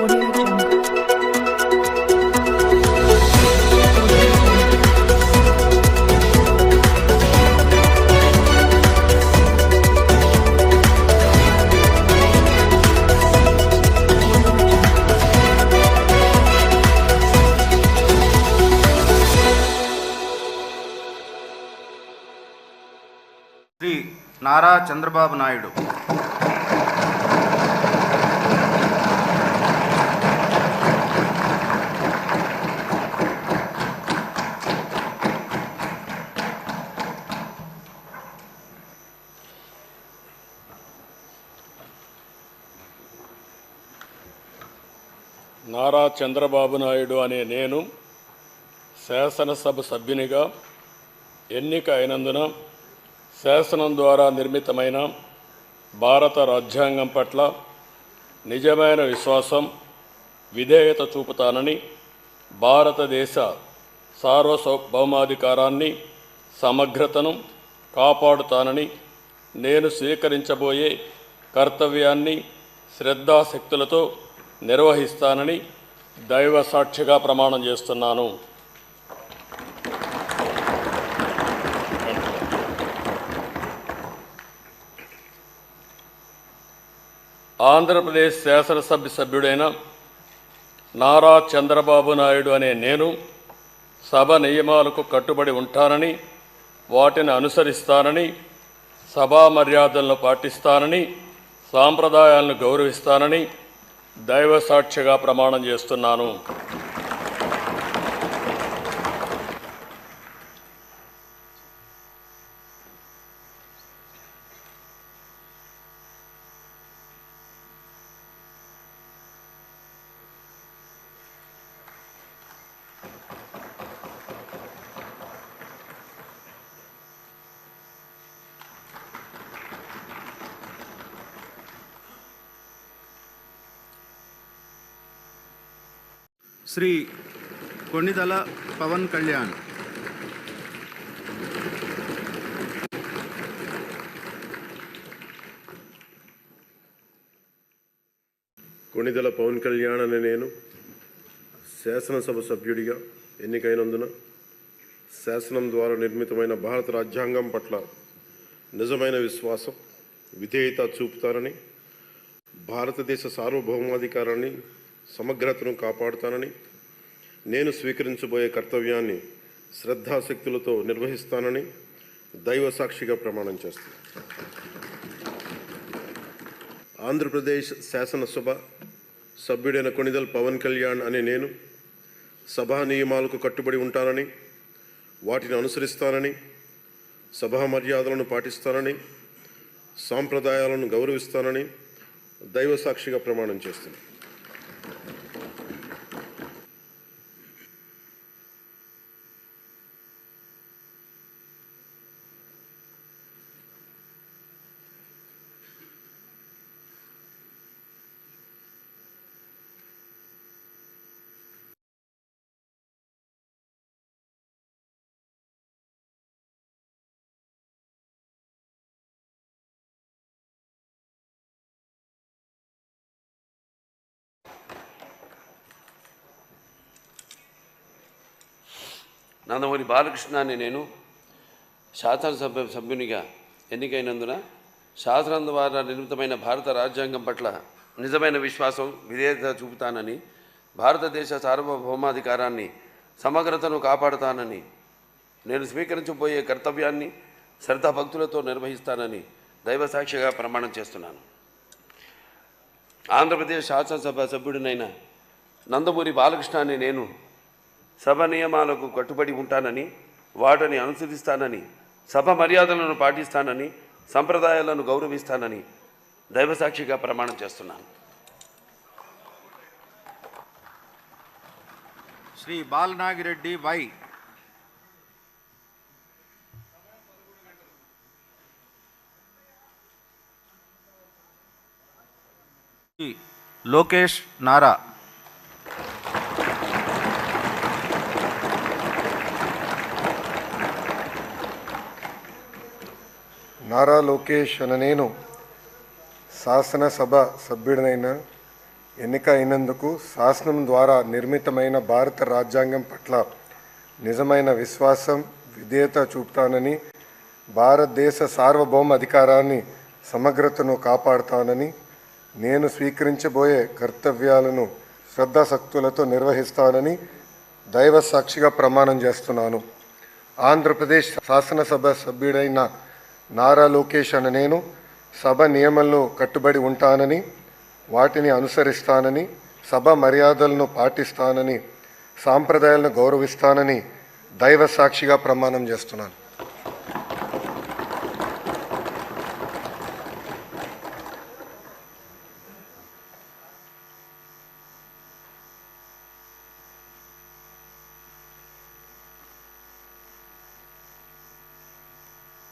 శ్రీ నారా చంద్రబాబు నాయుడు నారా చంద్రబాబు నాయుడు అనే నేను శాసనసభ సభ్యునిగా ఎన్నిక అయినందున శాసనం ద్వారా నిర్మితమైన భారత రాజ్యాంగం పట్ల నిజమైన విశ్వాసం, విధేయత చూపుతానని, భారతదేశ సార్వభౌమాధికారాన్ని, సమగ్రతను కాపాడుతానని, నేను స్వీకరించబోయే కర్తవ్యాన్ని శ్రద్ధాశక్తులతో నిర్వహిస్తానని దైవ సాక్షిగా ప్రమాణం చేస్తున్నాను. ఆంధ్రప్రదేశ్ శాసనసభ సభ్యుడైన నారా చంద్రబాబు నాయుడు అనే నేను సభ నియమాలకు కట్టుబడి ఉంటానని, వాటిని అనుసరిస్తానని, సభా మర్యాదలను పాటిస్తానని, సాంప్రదాయాలను గౌరవిస్తానని దైవ సాక్షిగా ప్రమాణం చేస్తున్నాను. శ్రీ కొణిదల పవన్ కళ్యాణ్ కొణిదల పవన్ కళ్యాణ్ అనే నేను శాసనసభ సభ్యుడిగా ఎన్నికైనందున శాసనం ద్వారా నిర్మితమైన భారత రాజ్యాంగం పట్ల నిజమైన విశ్వాసం, విధేయత చూపుతానని, భారతదేశ సార్వభౌమాధికారాన్ని, సమగ్రతను కాపాడుతానని, నేను స్వీకరించబోయే కర్తవ్యాన్ని శ్రద్ధాశక్తులతో నిర్వహిస్తానని దైవ సాక్షిగా ప్రమాణం చేస్తాను. ఆంధ్రప్రదేశ్ శాసనసభ సభ్యుడైన కొణిదల్ పవన్ కళ్యాణ్ అనే నేను సభా నియమాలకు కట్టుబడి ఉంటానని, వాటిని అనుసరిస్తానని, సభా మర్యాదలను పాటిస్తానని, సాంప్రదాయాలను గౌరవిస్తానని దైవ సాక్షిగా ప్రమాణం చేస్తున్నాను. నందమూరి బాలకృష్ణ అనే నేను శాసనసభ సభ్యునిగా ఎన్నికైనందున శాసనం ద్వారా నిర్మితమైన భారత రాజ్యాంగం పట్ల నిజమైన విశ్వాసం, విధేయత చూపుతానని, భారతదేశ సార్వభౌమాధికారాన్ని, సమగ్రతను కాపాడుతానని, నేను స్వీకరించబోయే కర్తవ్యాన్ని శ్రద్ధాభక్తులతో నిర్వహిస్తానని దైవసాక్షిగా ప్రమాణం చేస్తున్నాను. ఆంధ్రప్రదేశ్ శాసనసభ సభ్యుడినైన నందమూరి బాలకృష్ణ అనే నేను సభ నియమాలకు కట్టుబడి ఉంటానని, వాటిని అనుసరిస్తానని, సభ మర్యాదలను పాటిస్తానని, సంప్రదాయాలను గౌరవిస్తానని దైవసాక్షిగా ప్రమాణం చేస్తున్నాను. శ్రీ బాలనాగిరెడ్డి వై లోకేష్ నారా నారా లోకేష్ అనే నేను శాసనసభ సభ్యుడినైన ఎన్నిక అయినందుకు శాసనం ద్వారా నిర్మితమైన భారత రాజ్యాంగం పట్ల నిజమైన విశ్వాసం విధేయత చూపుతానని, భారతదేశ సార్వభౌమ అధికారాన్ని సమగ్రతను కాపాడుతానని, నేను స్వీకరించబోయే కర్తవ్యాలను శ్రద్ధాశక్తులతో నిర్వహిస్తానని దైవ సాక్షిగా ప్రమాణం చేస్తున్నాను. ఆంధ్రప్రదేశ్ శాసనసభ సభ్యుడైన నారా లోకేష్ అనే నేను సభ నియమంలో కట్టుబడి ఉంటానని, వాటిని అనుసరిస్తానని, సభ మర్యాదలను పాటిస్తానని, సాంప్రదాయాలను గౌరవిస్తానని దైవ సాక్షిగా ప్రమాణం చేస్తున్నాను.